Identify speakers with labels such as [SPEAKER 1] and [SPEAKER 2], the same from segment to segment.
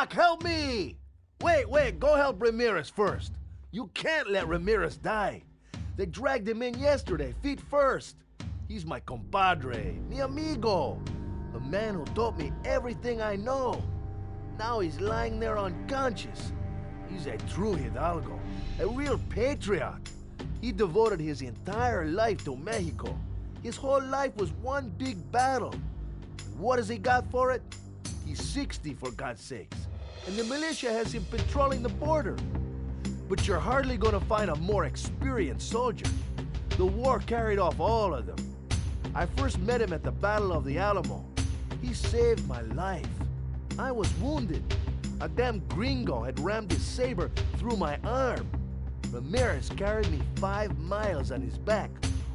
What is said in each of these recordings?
[SPEAKER 1] Doc, help me! Wait, go help Ramirez first. You can't let Ramirez die. They dragged him in yesterday, feet first. He's my compadre, mi amigo. The man who taught me everything I know. Now he's lying there unconscious. He's a true Hidalgo, a real patriot. He devoted his entire life to Mexico. His whole life was one big battle. And what has he got for it? He's 60, for God's sakes. And the militia has him patrolling the border. But you're hardly gonna find a more experienced soldier. The war carried off all of them. I first met him at the Battle of the Alamo. He saved my life. I was wounded. A damn gringo had rammed his saber through my arm. Ramirez carried me 5 miles on his back,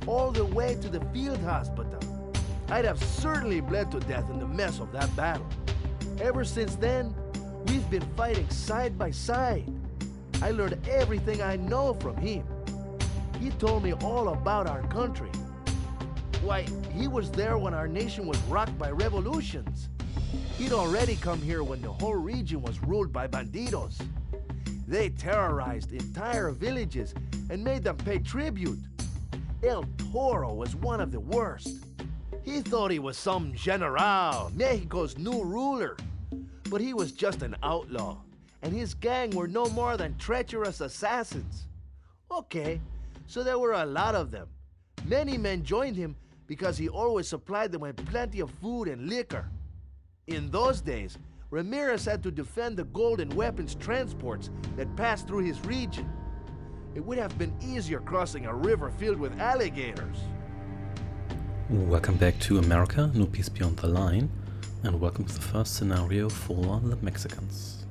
[SPEAKER 1] all the way to the field hospital. I'd have certainly bled to death in the mess of that battle. Ever since then, we've been fighting side by side. I learned everything I know from him. He told me all about our country. Why, he was there when our nation was rocked by revolutions. He'd already come here when the whole region was ruled by bandidos. They terrorized entire villages and made them pay tribute. El Toro was one of the worst. He thought he was some general, Mexico's new ruler. But he was just an outlaw, and his gang were no more than treacherous assassins. Okay, so there were a lot of them. Many men joined him because he always supplied them with plenty of food and liquor. In those days, Ramirez had to defend the gold and weapons transports that passed through his region. It would have been easier crossing a river filled with alligators.
[SPEAKER 2] Welcome back to America, No Peace Beyond the Line, and welcome to the first scenario for the Mexicans.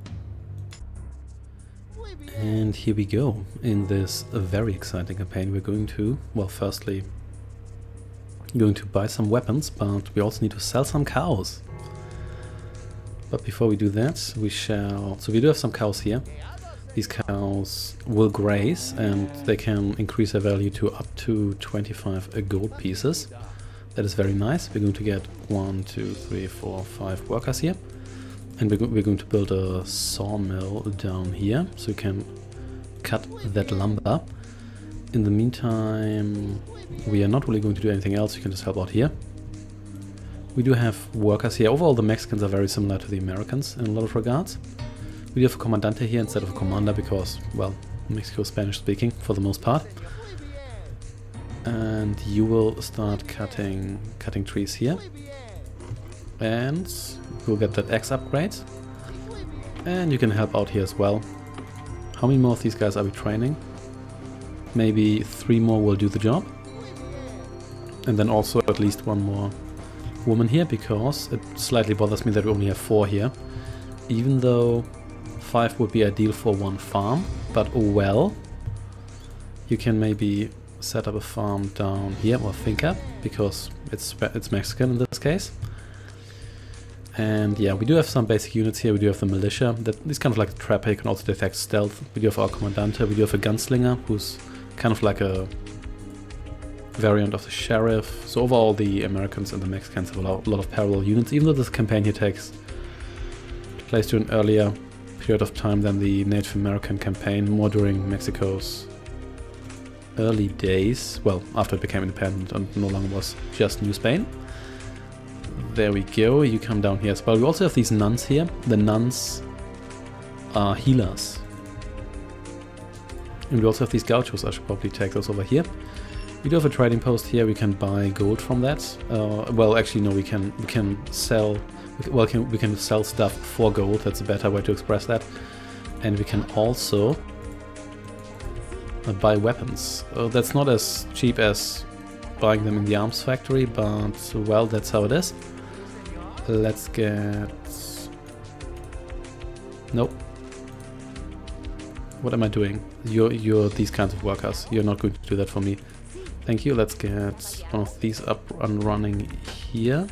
[SPEAKER 2] And here we go. In this very exciting campaign we're going to, well, firstly going to buy some weapons, but we also need to sell some cows. But before we do that, so we do have some cows here. These cows will graze and they can increase their value to up to 25 gold pieces. That is very nice. We're going to get 1, 2, 3, 4, 5 workers here. And we're going to build a sawmill down here, so we can cut that lumber. In the meantime, we are not really going to do anything else. You can just help out here. We do have workers here. Overall, the Mexicans are very similar to the Americans in a lot of regards. We do have a comandante here instead of a commander because, well, Mexico is Spanish speaking for the most part. And you will start cutting trees here. And we'll get that X upgrade. And you can help out here as well. How many more of these guys are we training? Maybe 3 more will do the job. And then also at least 1 more woman here, because it slightly bothers me that we only have 4 here. Even though 5 would be ideal for 1 farm. But oh well. You can maybe set up a farm down here, or finca, because it's Mexican in this case. And yeah, we do have some basic units here. We do have the militia, that is kind of like a trapper, you can also detect stealth. We do have our comandante, we do have a gunslinger, who's kind of like a variant of the sheriff. So overall the Americans and the Mexicans have a lot of parallel units, even though this campaign here takes place during an earlier period of time than the Native American campaign, more during Mexico's early days, well, after it became independent and no longer was just New Spain. There we go, you come down here as well. We also have these nuns here. The nuns are healers. And we also have these gauchos. I should probably take those over here. We do have a trading post here. We can buy gold from that. Well, actually, no, we can sell. Well, we can sell stuff for gold. That's a better way to express that. And we can also buy weapons. That's not as cheap as buying them in the arms factory, but well, that's how it is. Let's get... Nope. What am I doing? You're these kinds of workers. You're not going to do that for me. Thank you. Let's get one of these up and running here.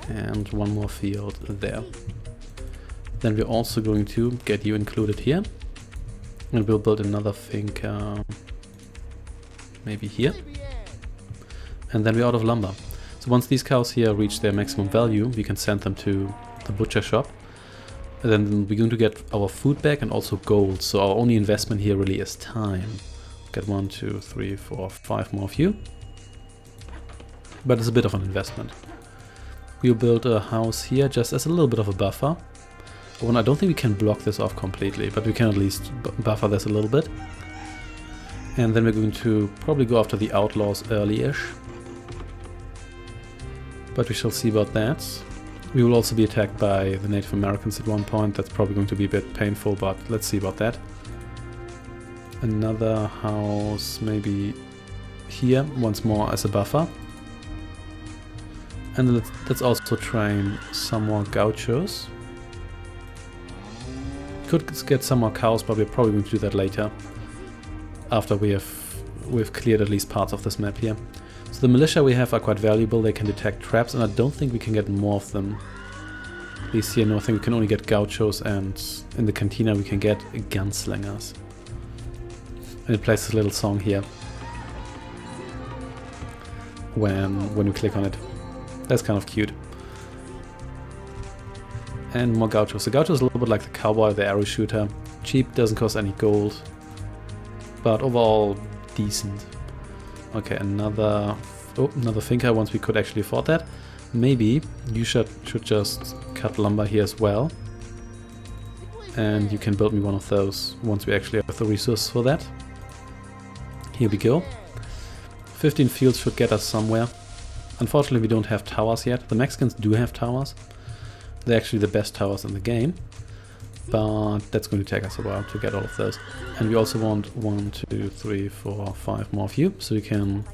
[SPEAKER 2] And 1 more field there. Then we're also going to get you included here. And we'll build another finca maybe here. And then we're out of lumber. So once these cows here reach their maximum value, we can send them to the butcher shop. And then we're going to get our food back and also gold. So our only investment here really is time. Get 1, 2, 3, 4, 5 more of you. But it's a bit of an investment. We'll build a house here just as a little bit of a buffer. Oh, and I don't think we can block this off completely, but we can at least buffer this a little bit. And then we're going to probably go after the Outlaws early-ish. But we shall see about that. We will also be attacked by the Native Americans at one point. That's probably going to be a bit painful, but let's see about that. Another house maybe here, once more as a buffer. And let's also train some more gauchos. Could get some more cows, but we're probably going to do that later. After we've cleared at least parts of this map here. So the militia we have are quite valuable. They can detect traps, and I don't think we can get more of them. At least here, no, I think we can only get gauchos, and in the cantina we can get gunslingers. And it plays this little song here when we click on it. That's kind of cute. And more gauchos. The gaucho is a little bit like the cowboy, the arrow shooter. Cheap, doesn't cost any gold, but overall decent. Okay, another thinker once we could actually afford that. Maybe you should just cut lumber here as well. And you can build me one of those once we actually have the resources for that. Here we go. 15 fields should get us somewhere. Unfortunately, we don't have towers yet. The Mexicans do have towers. They're actually the best towers in the game. But that's going to take us a while to get all of those. And we also want 1, 2, 3, 4, 5 more of you. So we can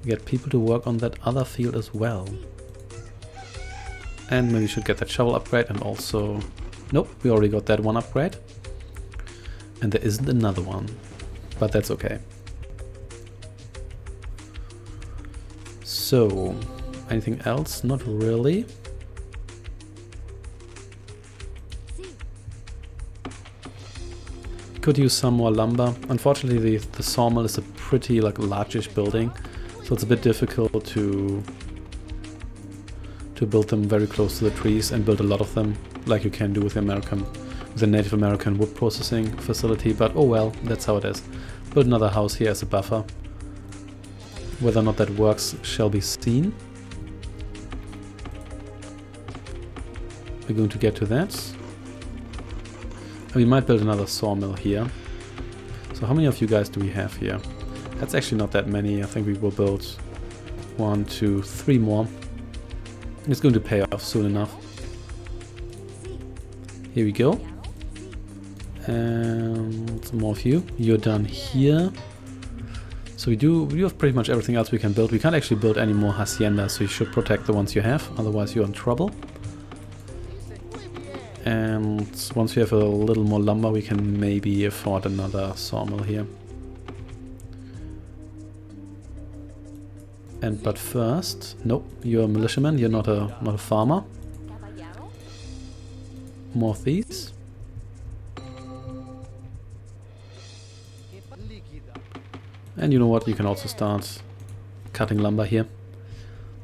[SPEAKER 2] get people to work on that other field as well. And maybe we should get that shovel upgrade and also... Nope, we already got that one upgrade. And there isn't another one. But that's okay. So, anything else? Not really. Could use some more lumber. Unfortunately, the sawmill is a pretty largish building, so it's a bit difficult to build them very close to the trees and build a lot of them, like you can do with the Native American wood processing facility. But oh well, that's how it is. Build another house here as a buffer. Whether or not that works shall be seen. We're going to get to that. We might build another sawmill here. So how many of you guys do we have here? That's actually not that many. I think we will build 1, 2, 3 more. It's going to pay off soon enough. Here we go. And some more of you. You're done here. So we have pretty much everything else we can build. We can't actually build any more haciendas, so you should protect the ones you have, otherwise you're in trouble. And once we have a little more lumber, we can maybe afford another sawmill here. But first, nope, you're a militiaman, you're not a farmer. More of these. And you know what, you can also start cutting lumber here.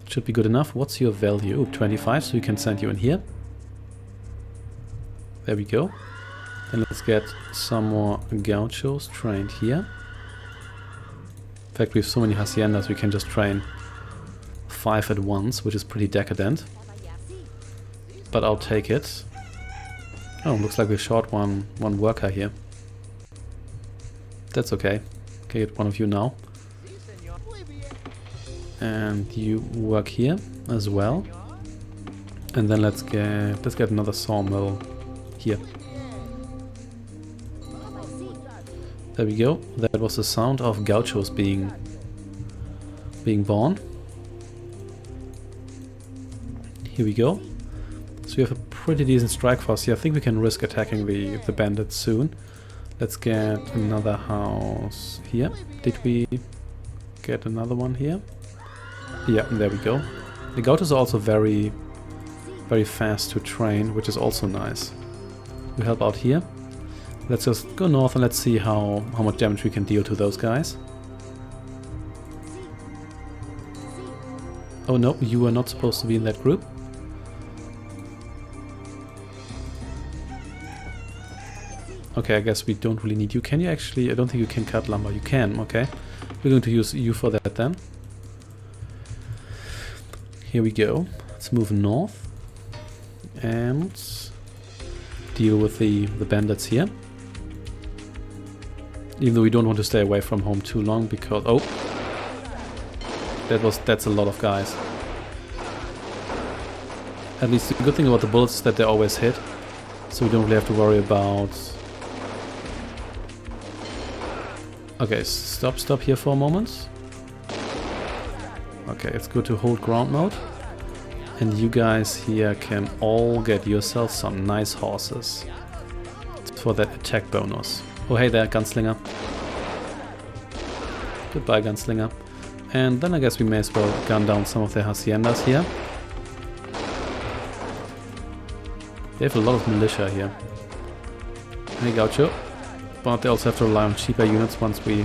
[SPEAKER 2] Should be good enough. What's your value? 25, so we can send you in here. There we go. Then let's get some more gauchos trained here. In fact, we have so many haciendas, we can just train 5 at once, which is pretty decadent. But I'll take it. Oh, looks like we're short one worker here. That's okay. Okay, get one of you now. And you work here as well. And then let's get another sawmill here. There we go. That was the sound of gauchos being born. Here we go. So we have a pretty decent strike force here. I think we can risk attacking the bandits soon. Let's get another house here. Did we get another one here? Yeah, there we go. The gauchos are also very, very fast to train, which is also nice. We help out here. Let's just go north and let's see how much damage we can deal to those guys. Oh no, you are not supposed to be in that group. Okay, I guess we don't really need you. Can you actually... I don't think you can cut lumber. You can, okay. We're going to use you for that then. Here we go. Let's move north. And deal with the bandits here. Even though we don't want to stay away from home too long because... Oh! That's a lot of guys. At least the good thing about the bullets is that they always hit. So we don't really have to worry about... Okay, stop here for a moment. Okay, it's good to hold ground mode. And you guys here can all get yourself some nice horses. For that attack bonus. Oh hey there, Gunslinger. Goodbye, Gunslinger. And then I guess we may as well gun down some of their haciendas here. They have a lot of militia here. Hey Gaucho. But they also have to rely on cheaper units once we...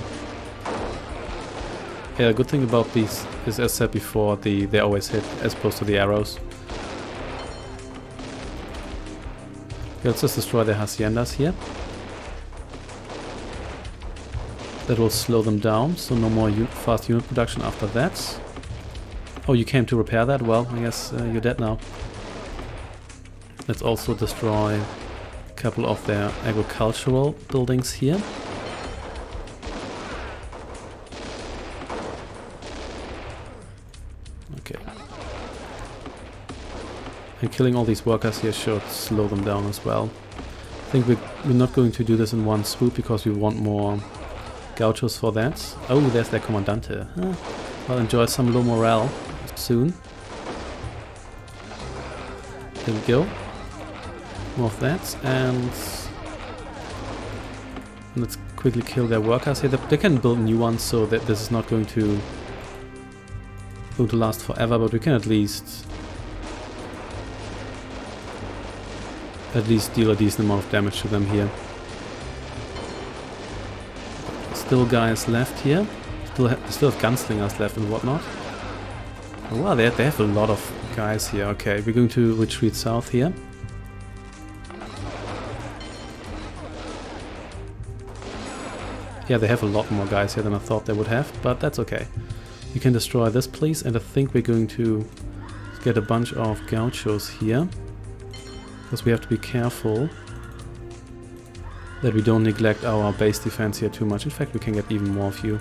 [SPEAKER 2] Yeah, the good thing about these is, as said before, they always hit as opposed to the arrows. Yeah, let's just destroy their haciendas here. That will slow them down, so no more fast unit production after that. Oh, you came to repair that? Well, I guess you're dead now. Let's also destroy a couple of their agricultural buildings here. Okay. And killing all these workers here should slow them down as well. I think we're not going to do this in one swoop because we want more gauchos for that. Oh, there's their Commandante. Huh. Well, enjoy some low morale soon. There we go. More of that, and let's quickly kill their workers here. They can build new ones, so that this is not going to last forever, but we can at least deal a decent amount of damage to them here. Still guys left here. Still have gunslingers left and whatnot. Oh, wow, they have a lot of guys here. Okay, we're going to retreat south here. Yeah, they have a lot more guys here than I thought they would have, but that's okay. You can destroy this, please, and I think we're going to get a bunch of gauchos here. Because we have to be careful that we don't neglect our base defense here too much. In fact, we can get even more of you.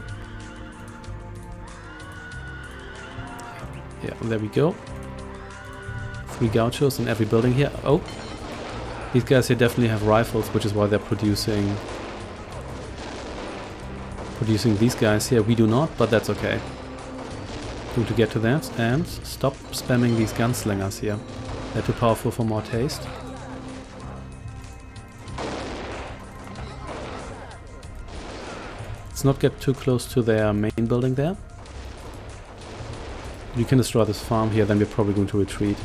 [SPEAKER 2] Yeah, there we go. 3 gauchos in every building here. Oh! These guys here definitely have rifles, which is why they're producing these guys here. We do not, but that's okay. Going to get to that and stop spamming these gunslingers here. They're too powerful for more taste. Let's not get too close to their main building there. You can destroy this farm here, then we're probably going to retreat.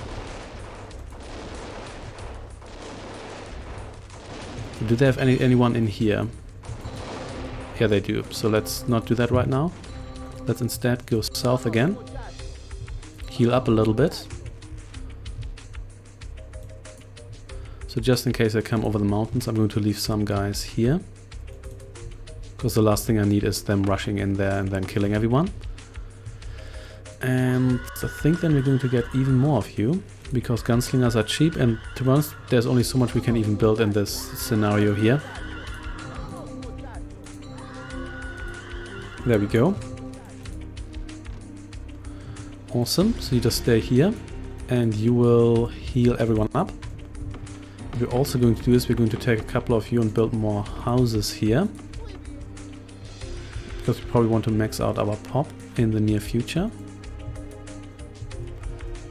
[SPEAKER 2] Do they have anyone in here? Yeah, they do. So let's not do that right now. Let's instead go south again. Heal up a little bit. So just in case I come over the mountains, I'm going to leave some guys here. Because the last thing I need is them rushing in there and then killing everyone. And I think then we're going to get even more of you. Because gunslingers are cheap, and to be honest, there's only so much we can even build in this scenario here. There we go. Awesome, so you just stay here and you will heal everyone up. What we're also going to do is we're going to take a couple of you and build more houses here. Because we probably want to max out our pop in the near future.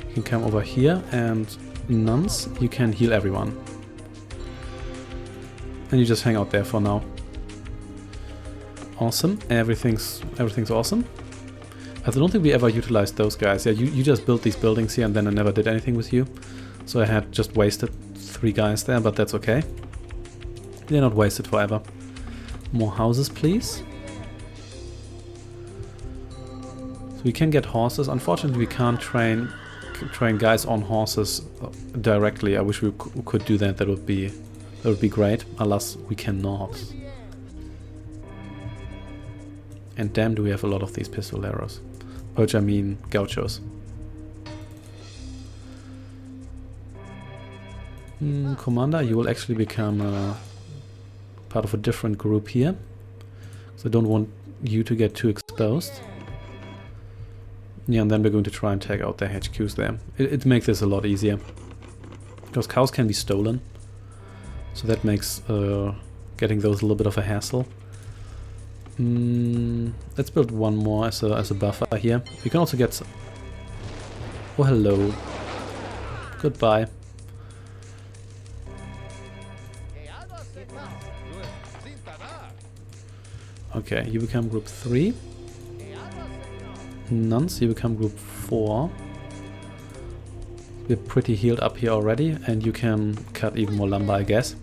[SPEAKER 2] You can come over here and nuns, you can heal everyone. And you just hang out there for now. Awesome, everything's awesome. I don't think we ever utilized those guys. Yeah, you just built these buildings here and then I never did anything with you. So I had just wasted 3 guys there, but that's okay. They're not wasted forever. More houses, please. So we can get horses. Unfortunately, we can't train guys on horses directly. I wish we could do that. That would be That would be great. Alas, we cannot. And damn, do we have a lot of these pistoleros. Which I mean gauchos. Commander, you will actually become part of a different group here. So I don't want you to get too exposed. Yeah, and then we're going to try and take out their HQs there. It makes this a lot easier. Because cows can be stolen. So that makes getting those a little bit of a hassle. Let's build one more as a buffer here. We can also get... Oh, hello. Goodbye. Okay, you become group 3. Nuns, you become group 4. We're pretty healed up here already, and you can cut even more lumber, I guess.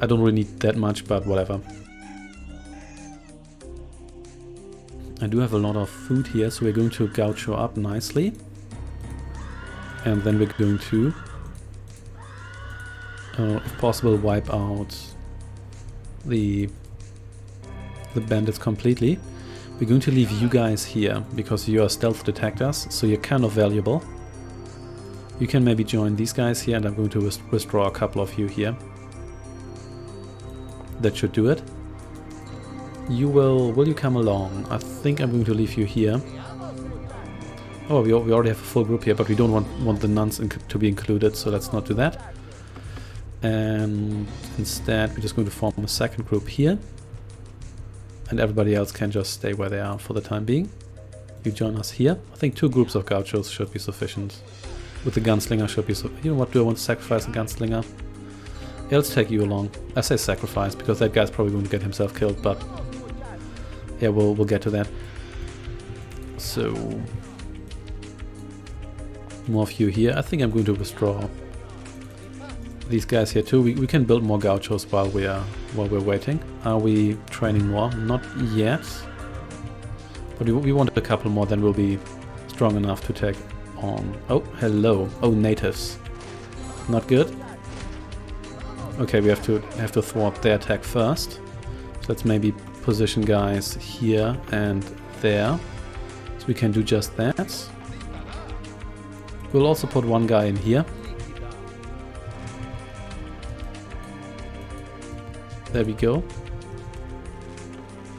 [SPEAKER 2] I don't really need that much, but whatever. I do have a lot of food here, so we're going to gaucho up nicely. And then we're going to, if possible, wipe out the bandits completely. We're going to leave you guys here, because you are stealth detectors, so you're kind of valuable. You can maybe join these guys here, and I'm going to withdraw a couple of you here. That should do it. You will you come along? I think I'm going to leave you here. Oh, we already have a full group here, but we don't want the nuns to be included, so let's not do that. And instead, we're just going to form a second group here. And everybody else can just stay where they are for the time being. You join us here. I think 2 groups of gauchos should be sufficient. With the gunslinger should be so. You know what? Do I want to sacrifice a gunslinger? Yeah, let's take you along. I say sacrifice because that guy's probably going to get himself killed, but yeah, we'll get to that. So more of you here. I think I'm going to withdraw these guys here too. We can build more gauchos while we're waiting. Are we training more? Not yet. But we want a couple more, then we'll be strong enough to take on... Oh, hello. Oh, natives. Not good. Okay, we have to thwart their attack first. So let's maybe position guys here and there. So we can do just that. We'll also put one guy in here. There we go.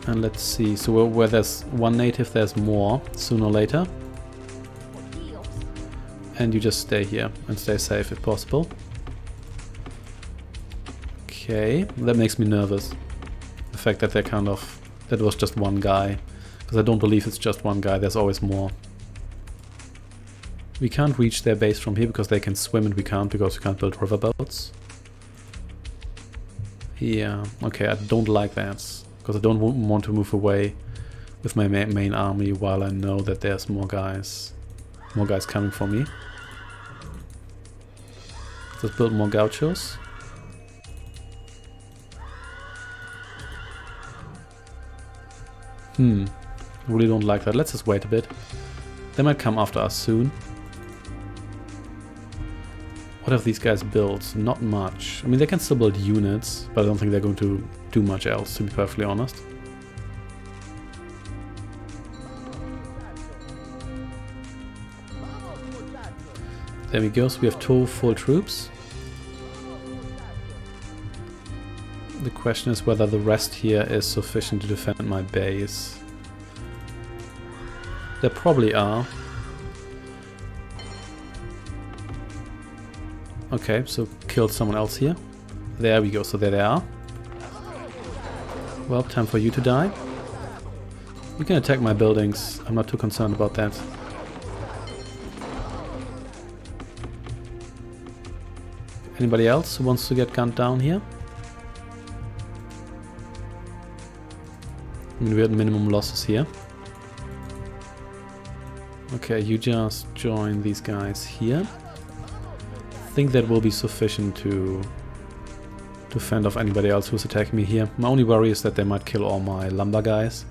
[SPEAKER 2] And let's see, so where there's one native, there's more sooner or later. And you just stay here and stay safe if possible. Okay, that makes me nervous. The fact that that was just one guy. Because I don't believe it's just one guy, there's always more. We can't reach their base from here because they can swim and we can't because we can't build riverboats. Yeah, okay, I don't like that, because I don't want to move away with my main army while I know that there's more guys coming for me. Let's build more gauchos. Really don't like that. Let's just wait a bit. They might come after us soon. What have these guys built? Not much. I mean, they can still build units, but I don't think they're going to do much else, to be perfectly honest. There we go, so we have 2 full troops. The question is whether the rest here is sufficient to defend my base. There probably are. Okay, so killed someone else here. There we go, so there they are. Well, time for you to die. You can attack my buildings, I'm not too concerned about that. Anybody else who wants to get gunned down here? I mean, we had minimum losses here. Okay, you just join these guys here. I think that will be sufficient to fend off anybody else who's attacking me here. My only worry is that they might kill all my lumber guys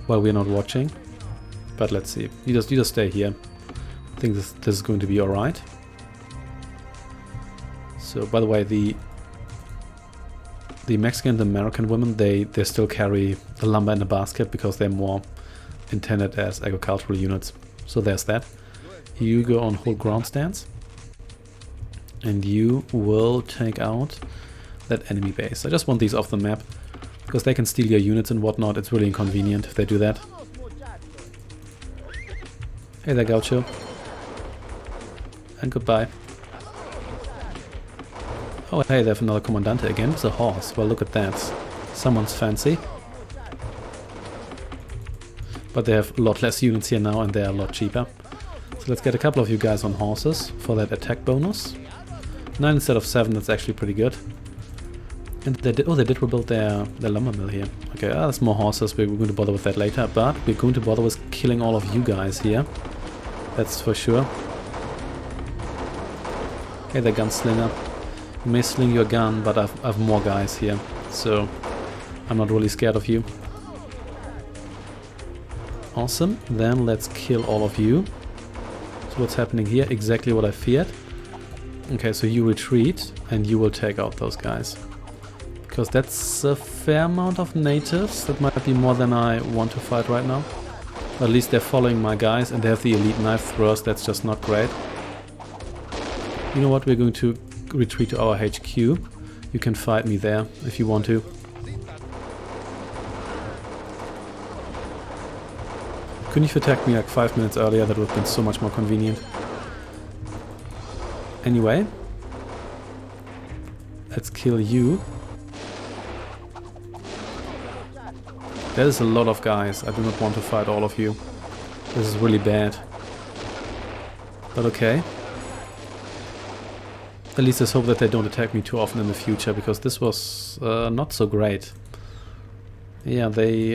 [SPEAKER 2] while we're not watching. But let's see. You just stay here. I think this is going to be alright. So, by the way, the Mexican and American women, they still carry the lumber in a basket because they're more intended as agricultural units. So there's that. You go on hold ground stance, and you will take out that enemy base. I just want these off the map because they can steal your units and whatnot. It's really inconvenient if they do that. Hey there, Gaucho. And goodbye. Oh, hey, they have another Commandante again. It's a horse. Well, look at that. Someone's fancy. But they have a lot less units here now and they're a lot cheaper. So let's get a couple of you guys on horses for that attack bonus. 9 instead of 7, that's actually pretty good. And they did rebuild their lumber mill here. Okay, there's more horses. We're going to bother with that later. But we're going to bother with killing all of you guys here. That's for sure. Hey there, gunslinger. You may sling your gun, but I've more guys here, so I'm not really scared of you. Awesome, then let's kill all of you. So what's happening here? Exactly what I feared. Okay, so you retreat, and you will take out those guys. Because that's a fair amount of natives. That might be more than I want to fight right now. But at least they're following my guys, and they have the elite knife throwers. That's just not great. You know what, we're going to retreat to our HQ. You can fight me there if you want to. Couldn't you have attacked me like 5 minutes earlier? That would have been so much more convenient. Anyway, let's kill you. That is a lot of guys. I do not want to fight all of you. This is really bad. But okay. At least let's hope that they don't attack me too often in the future, because this was not so great. Yeah, we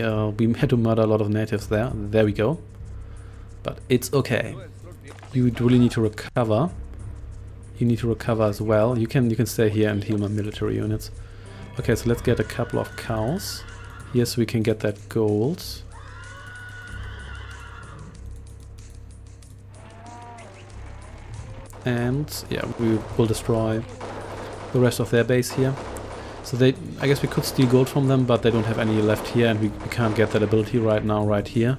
[SPEAKER 2] had to murder a lot of natives there. There we go. But it's okay. You really need to recover. You need to recover as well. You can stay here and heal my military units. Okay, so let's get a couple of cows. Here, so we can get that gold. And yeah, we will destroy the rest of their base here. So I guess we could steal gold from them, but they don't have any left here, and we can't get that ability right now, right here.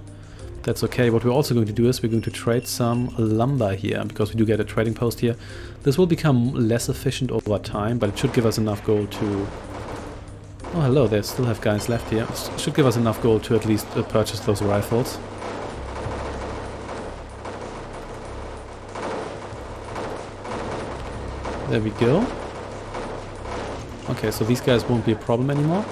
[SPEAKER 2] That's okay. What we're also going to do is we're going to trade some lumber here, because we do get a trading post here. This will become less efficient over time, but it should give us enough gold to... Oh, hello, they still have guys left here. It should give us enough gold to at least purchase those rifles. There we go. Okay, so these guys won't be a problem anymore.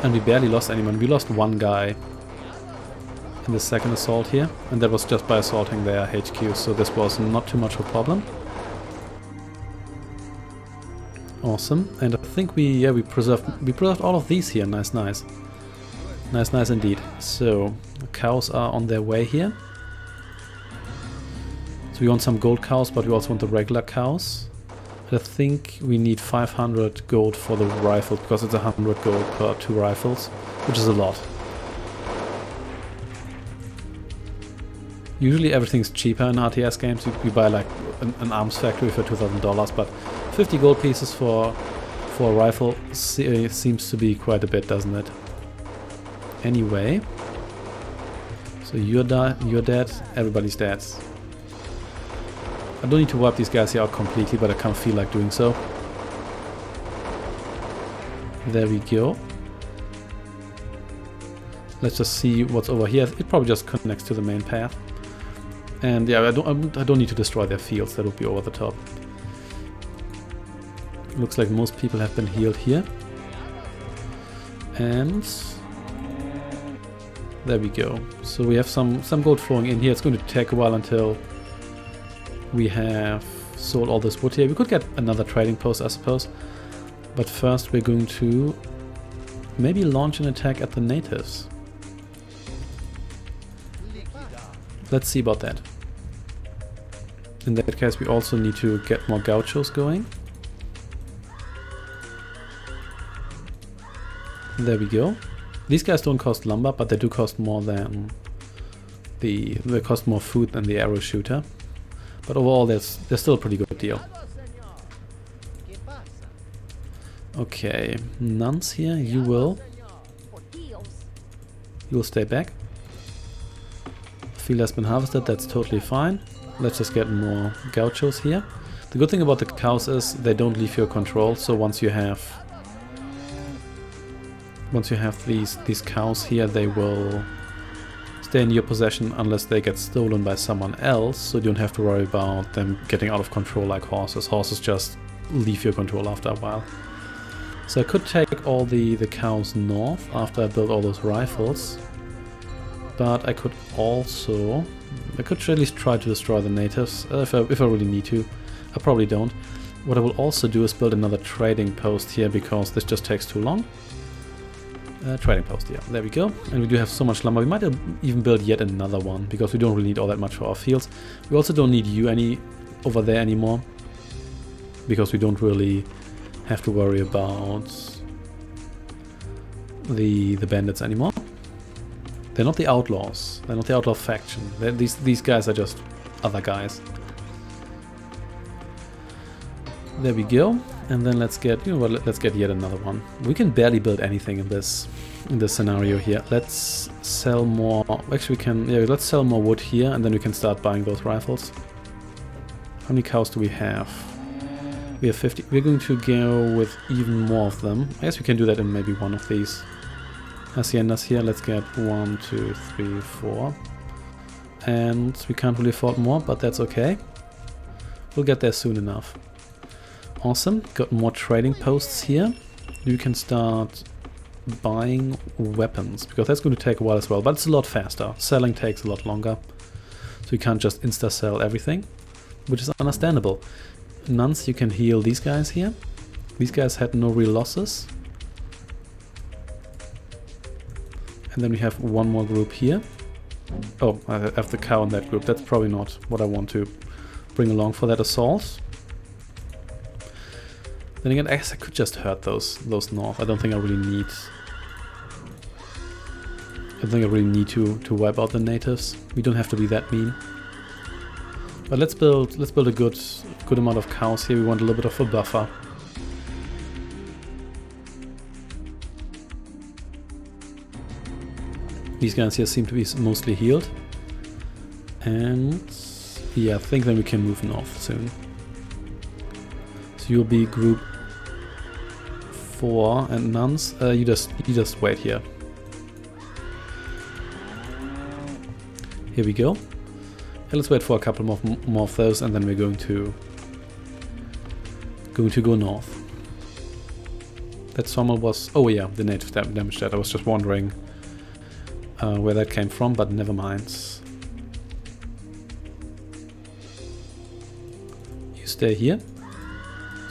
[SPEAKER 2] And we barely lost anyone. We lost one guy in the second assault here, and that was just by assaulting their HQ, so this was not too much of a problem. Awesome, and I think we preserved all of these here. Nice, nice. Nice, nice indeed. So, the cows are on their way here. So we want some gold cows, but we also want the regular cows. I think we need 500 gold for the rifle, because it's 100 gold per 2 rifles, which is a lot. Usually everything's cheaper in RTS games. You buy like an arms factory for $2,000, but 50 gold pieces for a rifle seems to be quite a bit, doesn't it? Anyway, so you're dead, everybody's dead. I don't need to wipe these guys here out completely, but I can't feel like doing so. There we go. Let's just see what's over here. It probably just connects to the main path. And yeah, I don't need to destroy their fields. That would be over the top. Looks like most people have been healed here. And there we go. So we have some gold flowing in here. It's going to take a while until we have sold all this wood here. We could get another trading post, I suppose. But first we're going to maybe launch an attack at the natives. Let's see about that. In that case, we also need to get more gauchos going. There we go. These guys don't cost lumber, but they do cost more than they cost more food than the arrow shooter. But overall, there's still a pretty good deal. Okay, nuns here. You'll stay back. Field has been harvested. That's totally fine. Let's just get more gauchos here. The good thing about the cows is they don't leave your control. So once you have these cows here, they will stay in your possession unless they get stolen by someone else, so you don't have to worry about them getting out of control like horses. Horses just leave your control after a while. So I could take all the cows north after I build all those rifles, but I could also... I could at least try to destroy the natives, if I really need to. I probably don't. What I will also do is build another trading post here, because this just takes too long. Trading post, yeah, there we go. And we do have so much lumber. We might even build yet another one, because we don't really need all that much for our fields. We also don't need you over there anymore, because we don't really have to worry about the bandits anymore. They're not the outlaws. They're not the outlaw faction. These guys are just other guys. There we go. And then let's get, let's get yet another one. We can barely build anything in this scenario here. Let's sell more. Actually, we can. Yeah, let's sell more wood here, and then we can start buying those rifles. How many cows do we have? We have 50. We're going to go with even more of them. I guess we can do that in maybe one of these haciendas here. Let's get 1, 2, 3, 4. And we can't really afford more, but that's okay. We'll get there soon enough. Awesome, got more trading posts here. You can start buying weapons, because that's going to take a while as well, but it's a lot faster. Selling takes a lot longer, so you can't just insta-sell everything, which is understandable. Nuns, you can heal these guys here. These guys had no real losses. And then we have one more group here. Oh, I have the cow in that group. That's probably not what I want to bring along for that assault. Then again, I guess I could just hurt those north. I don't think I really need. I don't think I really need to wipe out the natives. We don't have to be that mean. But let's build a good amount of cows here. We want a little bit of a buffer. These guys here seem to be mostly healed. And yeah, I think then we can move north soon. So you'll be group 4 and nuns. You just wait here. Here we go. And let's wait for a couple more of those, and then we're going to go north. That sawmill was... Oh yeah, the native damage that. I was just wondering where that came from, but never mind. You stay here.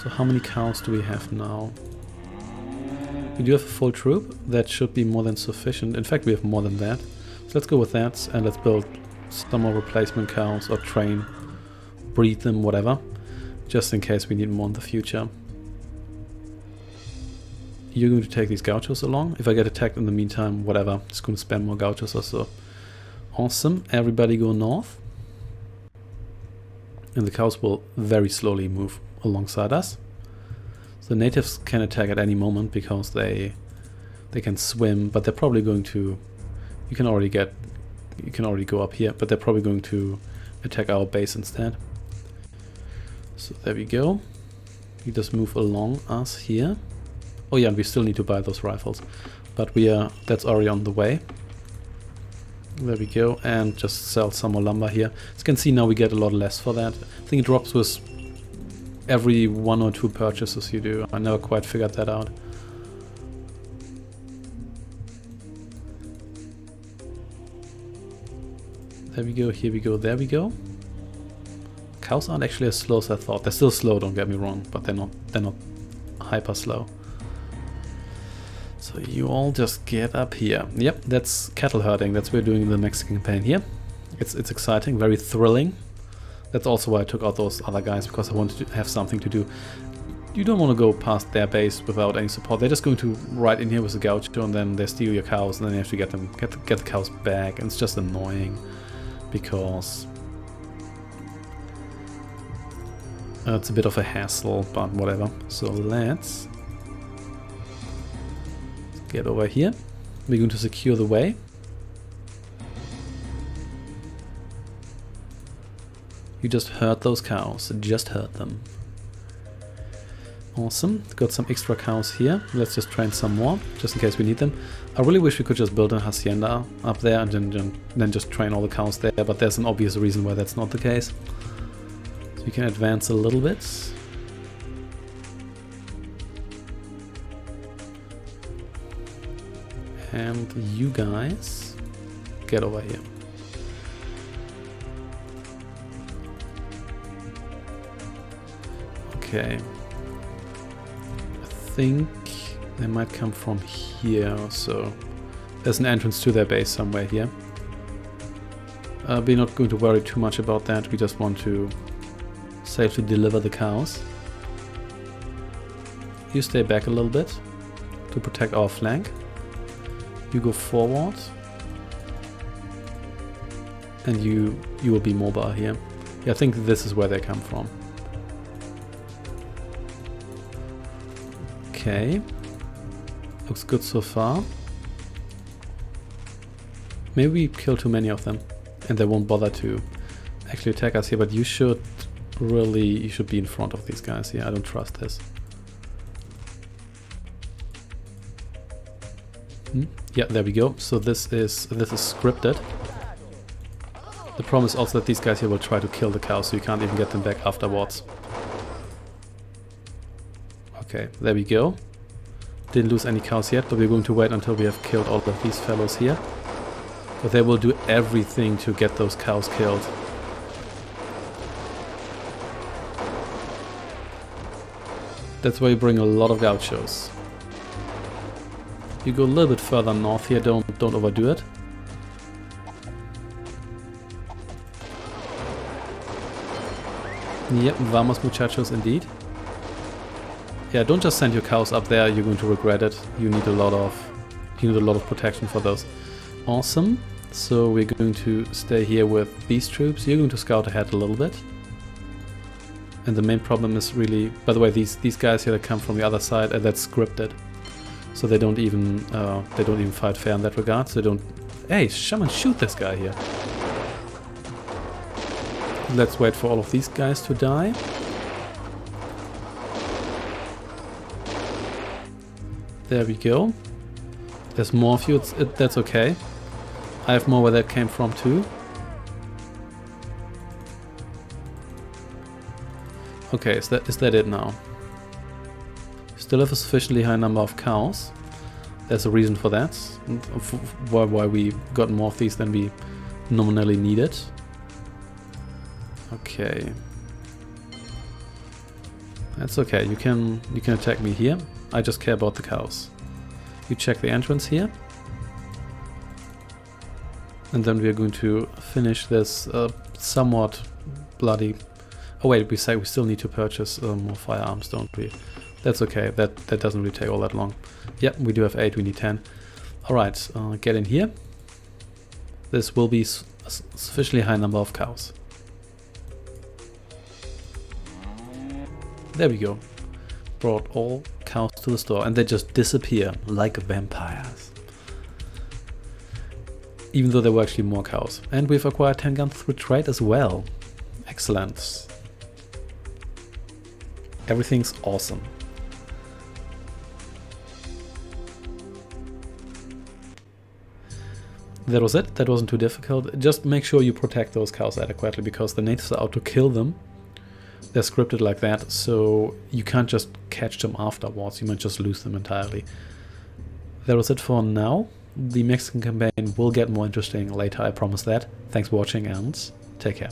[SPEAKER 2] So how many cows do we have now? We do have a full troop. That should be more than sufficient. In fact, we have more than that. So let's go with that, and let's build some more replacement cows, or train, breed them, whatever, just in case we need more in the future. You're going to take these gauchos along. If I get attacked in the meantime, whatever, just going to spam more gauchos or so. Awesome, everybody go north. And the cows will very slowly move alongside us. So the natives can attack at any moment because they can swim, but they're probably going to... You can already go up here, but they're probably going to attack our base instead. So there we go. We just move along us here. Oh yeah, and we still need to buy those rifles, but that's already on the way. There we go, and just sell some more lumber here. As you can see, now we get a lot less for that. I think it drops with every 1 or 2 purchases you do. I never quite figured that out. There we go, here we go, there we go. Cows aren't actually as slow as I thought. They're still slow, don't get me wrong, but they're not hyper slow. So you all just get up here. Yep, that's cattle herding. That's what we're doing in the next campaign here. It's exciting, very thrilling. That's also why I took out those other guys, because I wanted to have something to do. You don't want to go past their base without any support. They're just going to ride in here with a gaucho, and then they steal your cows, and then you have to get the cows back, and it's just annoying. Because It's a bit of a hassle, but whatever. So let's get over here. We're going to secure the way. You just heard those cows. Just heard them. Awesome. Got some extra cows here. Let's just train some more, just in case we need them. I really wish we could just build a hacienda up there and then just train all the cows there, but there's an obvious reason why that's not the case. So we can advance a little bit. And you guys get over here. Okay. I think they might come from here, so there's an entrance to their base somewhere here. We're not going to worry too much about that. We just want to safely deliver the cows. You stay back a little bit to protect our flank. You go forward, and you will be mobile here. Yeah, I think this is where they come from. Okay, looks good so far. Maybe we kill too many of them, and they won't bother to actually attack us here. But you should be in front of these guys here. I don't trust this. Yeah, there we go. So this is scripted. The problem is also that these guys here will try to kill the cows, so you can't even get them back afterwards. Okay, there we go. Didn't lose any cows yet, but we're going to wait until we have killed all of these fellows here. But they will do everything to get those cows killed. That's why you bring a lot of gauchos. You go a little bit further north here, don't overdo it. Yep, vamos muchachos indeed. Yeah, don't just send your cows up there, you're going to regret it. You need a lot of protection for those. Awesome. So we're going to stay here with these troops. You're going to scout ahead a little bit. And the main problem is really, by the way, these guys here that come from the other side, that's scripted. So they don't even fight fair in that regard. So they don't. Hey, shaman, shoot this guy here. Let's wait for all of these guys to die. There we go. There's more of you. That's okay. I have more where that came from too. Okay, is that it now? Still have a sufficiently high number of cows. There's a reason for that. Why we got more of these than we nominally needed. Okay. That's okay. You can attack me here. I just care about the cows. You check the entrance here. And then we are going to finish this somewhat bloody... Oh wait, we say we still need to purchase more firearms, don't we? That's okay, that doesn't really take all that long. Yep, we do have 8, we need 10. Alright, get in here. This will be a sufficiently high number of cows. There we go. Brought all cows to the store and they just disappear like vampires. Even though there were actually more cows. And we've acquired 10 guns through trade as well. Excellent. Everything's awesome. That was it. That wasn't too difficult. Just make sure you protect those cows adequately because the natives are out to kill them. They're scripted like that, so you can't just catch them afterwards. You might just lose them entirely. That was it for now. The Mexican campaign will get more interesting later, I promise that. Thanks for watching and take care.